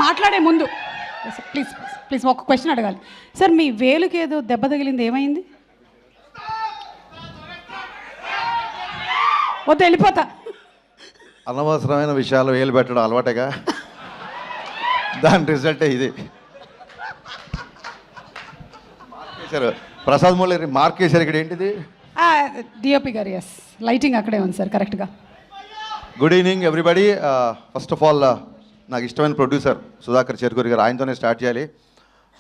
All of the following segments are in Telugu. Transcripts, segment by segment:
మాట్లాడే ముందు ప్లీజ్ ప్లీజ్ ఒక క్వశ్చన్ అడగాలి సార్. మీ వేలుకి ఏదో దెబ్బ తగిలింది, ఏమైంది? వద్దు, వెళ్ళిపోతా. అనవసరమైన విషయాలు వేలు పెట్టడం అలవాటేగా, దాని రిజల్టే ఇది. ప్రసాద్ మూలరి మార్క్ వేశారు. ఇక్కడ ఏంటిది? డిఓపి గారు. ఎస్, లైటింగ్ అక్కడే ఉంది సార్ కరెక్ట్గా. Good evening everybody. First of all నాకు ఇష్టమైన ప్రొడ్యూసర్ సుధాకర్ చెరుకూరి గారు, ఆయనతోనే స్టార్ట్ చేయాలి.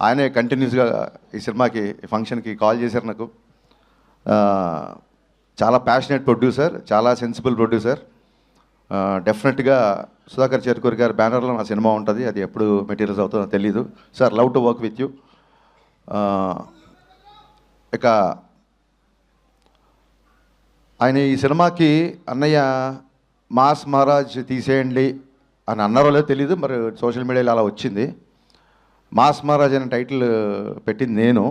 ఆయనే కంటిన్యూస్గా ఈ సినిమాకి ఈ ఫంక్షన్కి కాల్ చేశారు నాకు. చాలా ప్యాషనేట్ ప్రొడ్యూసర్, చాలా సెన్సిబుల్ ప్రొడ్యూసర్. డెఫినెట్గా సుధాకర్ చెరుకూరి గారి బ్యానర్లో నా సినిమా ఉంటుంది. అది ఎప్పుడు మెటీరియల్స్ అవుతుందో తెలీదు. Sir, love to work with you. ఇక ఆయన ఈ సినిమాకి అన్నయ్య మాస్ మహారాజ్ తీసేయండి అని అన్నారో లేదో తెలీదు, మరి సోషల్ మీడియాలో అలా వచ్చింది. మాస్ మహారాజ్ అనే టైటిల్ పెట్టింది నేను.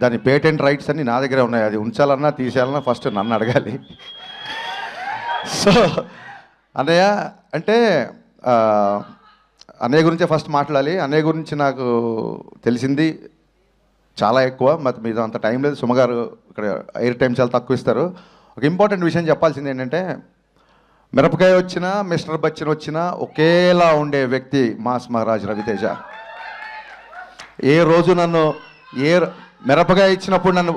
దాని పేటెంట్ రైట్స్ అన్నీ నా దగ్గరే ఉన్నాయి. అది ఉంచాలన్నా తీసేయాలన్నా ఫస్ట్ నన్ను అడగాలి. సో అన్నయ్య అంటే అన్నయ్య గురించే ఫస్ట్ మాట్లాడాలి. అన్నయ్య గురించి నాకు తెలిసింది చాలా ఎక్కువ, మరి మీద అంత టైం లేదు. సుమగారు ఇక్కడ ఎయిర్ టైం చాలా తక్కువ ఇస్తారు. ఒక ఇంపార్టెంట్ విషయం చెప్పాల్సింది ఏంటంటే, మిరపకాయ వచ్చినా మిస్టర్ బచ్చన్ వచ్చినా ఒకేలా ఉండే వ్యక్తి మాస్ మహారాజ్ రవితేజ. ఏ రోజు నన్ను మిరపకాయ ఇచ్చినప్పుడు నన్ను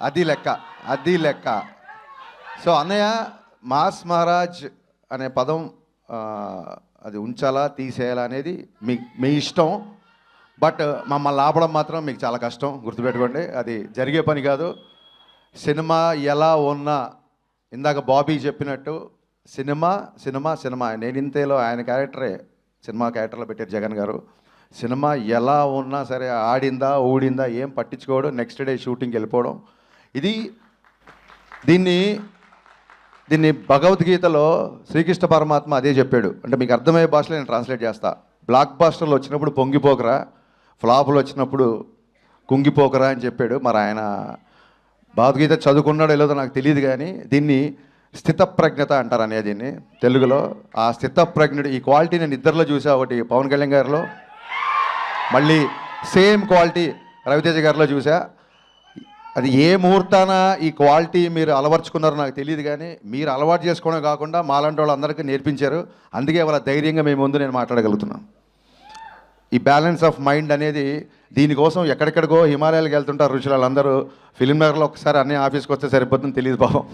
అది లెక్క. సో అన్నయ్య మాస్ మహారాజ్ అనే పదం అది ఉంచాలా తీసేయాలా అనేది మీ ఇష్టం. బట్ మమ్మల్ని ఆపడం మాత్రం మీకు చాలా కష్టం, గుర్తుపెట్టుకోండి. అది జరిగే పని కాదు. సినిమా ఎలా ఉన్నా, ఇందాక బాబీ చెప్పినట్టు సినిమా సినిమా సినిమా. నేను ఇంతేలో ఆయన క్యారెక్టరే సినిమా క్యారెక్టర్లో పెట్టారు జగన్ గారు. సినిమా ఎలా ఉన్నా సరే, ఆడిందా ఊడిందా ఏం పట్టించుకోవడం, నెక్స్ట్ డే షూటింగ్కి వెళ్ళిపోవడం. దీన్ని భగవద్గీతలో శ్రీకృష్ణ పరమాత్మ అదే చెప్పాడు. అంటే మీకు అర్థమయ్యే భాషలో నేను ట్రాన్స్లేట్ చేస్తా. బ్లాక్ బాస్టర్లు వచ్చినప్పుడు పొంగిపోకరా, ఫ్లాపులు వచ్చినప్పుడు కుంగిపోకరా అని చెప్పాడు. మరి ఆయన భగవద్గీత చదువుకున్నాడో లేదో నాకు తెలియదు, కానీ దీన్ని స్థితప్రజ్ఞత అంటారు అనేది దీన్ని తెలుగులో. ఆ స్థితప్రజ్ఞుడు ఈ క్వాలిటీ నేను ఇద్దరిలో చూసా. ఒకటి పవన్ కళ్యాణ్ గారిలో, మళ్ళీ సేమ్ క్వాలిటీ రవితేజ గారిలో చూసా. అది ఏ ముహూర్తాన ఈ క్వాలిటీ మీరు అలవర్చుకున్నారో నాకు తెలియదు, కానీ మీరు అలవాటు చేసుకోవడం కాకుండా మాలాంటి వాళ్ళందరికీ నేర్పించారు. అందుకే వాళ్ళ ధైర్యంగా మేము ముందు నేను మాట్లాడగలుగుతున్నాను. ఈ బ్యాలెన్స్ ఆఫ్ మైండ్ అనేది దీనికోసం ఎక్కడెక్కడికో హిమాలయాలకు వెళ్తుంటారు ఋషులు. వాళ్ళందరూ ఫిల్మ్ నగర్లో ఒకసారి అన్నీ ఆఫీస్కి వస్తే సరిపోతుందని తెలియదు పాపం.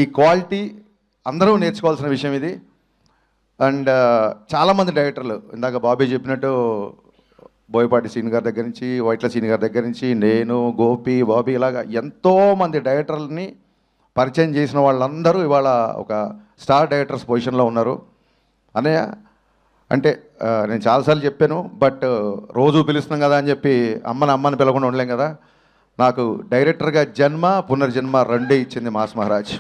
ఈ క్వాలిటీ అందరూ నేర్చుకోవాల్సిన విషయం ఇది. అండ్ చాలామంది డైరెక్టర్లు, ఇందాక బాబీ చెప్పినట్టు బోయపాటి సీన్ గారి దగ్గర నుంచి, వైట్ల సీన్ గారి దగ్గర నుంచి, నేను, గోపి, బాబీ, ఇలాగా ఎంతోమంది డైరెక్టర్లని పరిచయం చేసిన వాళ్ళందరూ ఇవాళ ఒక స్టార్ డైరెక్టర్స్ పొజిషన్లో ఉన్నారు. అన్నయ్య అంటే నేను చాలాసార్లు చెప్పాను, బట్ రోజు పిలుస్తున్నాం కదా అని చెప్పి అమ్మని పిలవకుండా ఉండలేం కదా. నాకు డైరెక్టర్గా జన్మ పునర్జన్మ రెండే ఇచ్చింది మాస్ మహారాజ్.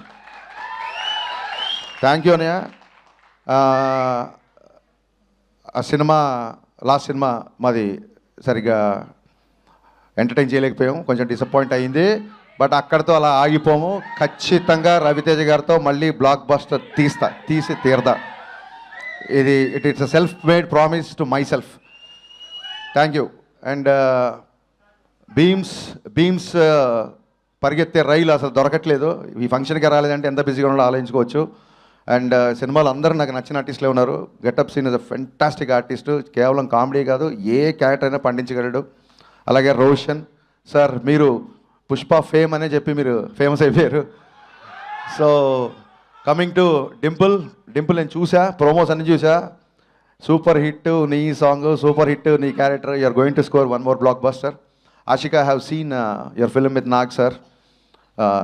థ్యాంక్ యూ అన్నయ్య. ఆ సినిమా లాస్ట్ సినిమా మాది సరిగ్గా ఎంటర్టైన్ చేయలేకపోయాము, కొంచెం డిసప్పాయింట్ అయ్యింది. బట్ అక్కడితో అలా ఆగిపోము. ఖచ్చితంగా రవితేజ గారితో మళ్ళీ బ్లాక్ బస్టర్ తీసి తీరదా. It's a self made promise to myself. Thank you. And బీమ్స్ పరిగెత్తే రైలు అసలు దొరకట్లేదు. ఈ ఫంక్షన్కి రాలేదంటే ఎంత బిజీగా ఉన్నాడో ఆలోచించుకోవచ్చు. అండ్ సినిమాలో అందరూ నాకు నచ్చిన ఆర్టిస్టులే ఉన్నారు. Getup Seenu is a fantastic artist. కేవలం కామెడీ కాదు, ఏ క్యారెక్టర్ అయినా పండించగలడు. అలాగే రోషన్ సార్, మీరు పుష్ప ఫేమ్ అనే చెప్పి మీరు ఫేమస్ అయిపోయారు. సో కమింగ్ టు డింపుల్ నేను చూసా, ప్రోమోస్ అన్ని చూసా. సూపర్ హిట్ నీ సాంగ్, సూపర్ హిట్ నీ character. You're going to score one more blockbuster. Ashika, have seen your film with Nag sir,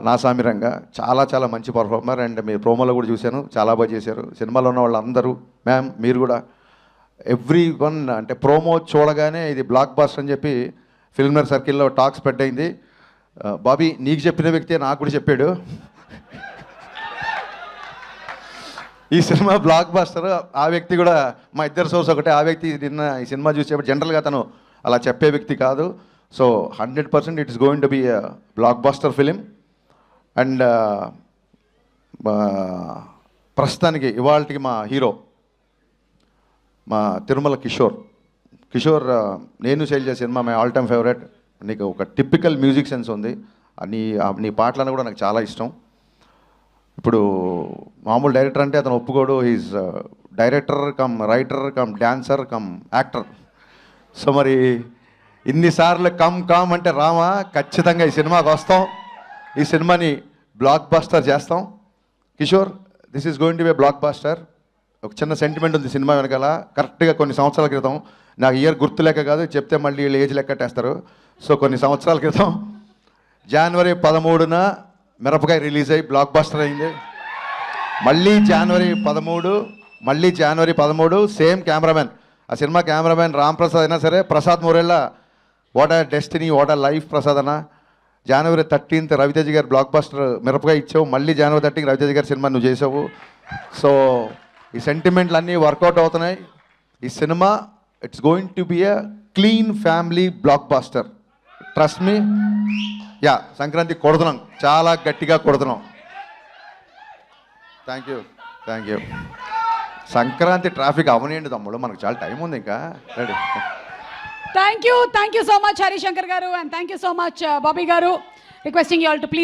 Naa Saamiranga. చాలా చాలా మంచి పర్ఫార్మర్. అండ్ మీ ప్రోమోలో కూడా చూశాను, చాలా బాగా చేశారు. సినిమాలో ఉన్న వాళ్ళందరూ, మ్యామ్ మీరు కూడా, ఎవ్రీ వన్ అంటే ప్రోమో చూడగానే ఇది బ్లాక్ బస్టర్ అని చెప్పి ఫిల్మర్ సర్కిల్లో టాక్ స్ప్రెడ్ అయింది. బాబీ, నీకు చెప్పిన వ్యక్తే నాకు కూడా చెప్పాడు. ఈ సినిమా బ్లాక్ బాస్టర్. ఆ వ్యక్తి కూడా మా ఇద్దరు సోర్స్ ఒకటే. ఆ వ్యక్తి నిన్న ఈ సినిమా చూసేప్పుడు జనరల్గా తను అలా చెప్పే వ్యక్తి కాదు. So 100% it is going to be blockbuster film. And ప్రస్తుతానికి ఇవాళకి మా హీరో మా తిరుమల కిషోర్ నేను శైలజ సినిమా మై ఆల్ టైమ్ ఫేవరెట్. నీకు ఒక టిపికల్ మ్యూజిక్ సెన్స్ ఉంది. నీ పాటలను కూడా నాకు చాలా ఇష్టం. ఇప్పుడు మామూలు డైరెక్టర్ అంటే అతను ఒప్పుకోడు. Is director cum writer cum dancer come actor. So మరి ఇన్నిసార్లు కమ్ అంటే రామా, ఖచ్చితంగా ఈ సినిమాకి వస్తాం. ఈ సినిమాని బ్లాక్ బాస్టర్ చేస్తాం. Kishore, this is going to be blockbuster. ఒక చిన్న సెంటిమెంట్ ఉంది సినిమా వెనకాల. కరెక్ట్గా కొన్ని సంవత్సరాల క్రితం, నాకు ఇయర్ గుర్తు లెక్క కాదు చెప్తే మళ్ళీ వీళ్ళు ఏజ్ లెక్కట్టేస్తారు. సో కొన్ని సంవత్సరాల క్రితం జనవరి 13న మిరపకాయ రిలీజ్ అయ్యి బ్లాక్ బాస్టర్ అయింది. మళ్ళీ జనవరి 13 సేమ్ కెమెరామెన్. ఆ సినిమా కెమెరామెన్ రామ్ ప్రసాద్ అయినా సరే, ప్రసాద్ మూరెళ్ళ వాట్ ఆ డెస్టినీ, వాట్ ఆ లైఫ్ ప్రసాద్ అన్న. జనవరి 13th రవితేజ గారు బ్లాక్ బాస్టర్ మిరపకాయ ఇచ్చావు. మళ్ళీ జనవరి 13 రవితేజ గారి సినిమా నువ్వు చేసావు. సో ఈ సెంటిమెంట్లు అన్నీ వర్కౌట్ అవుతున్నాయి. ఈ cinema it's going to be a clean family blockbuster. Trust me. Yeah, Sankranti కొడుతున్నాం, చాలా గట్టిగా కొడుతున్నాం. Thank you. సంక్రాంతి ట్రాఫిక్ అవనియండి తమ్ముడు, మనకు చాలా టైం ఉంది ఇంకా. Ready. Thank you so much Harishankar గారు, and thank you so much Bobby గారు. Requesting you all to please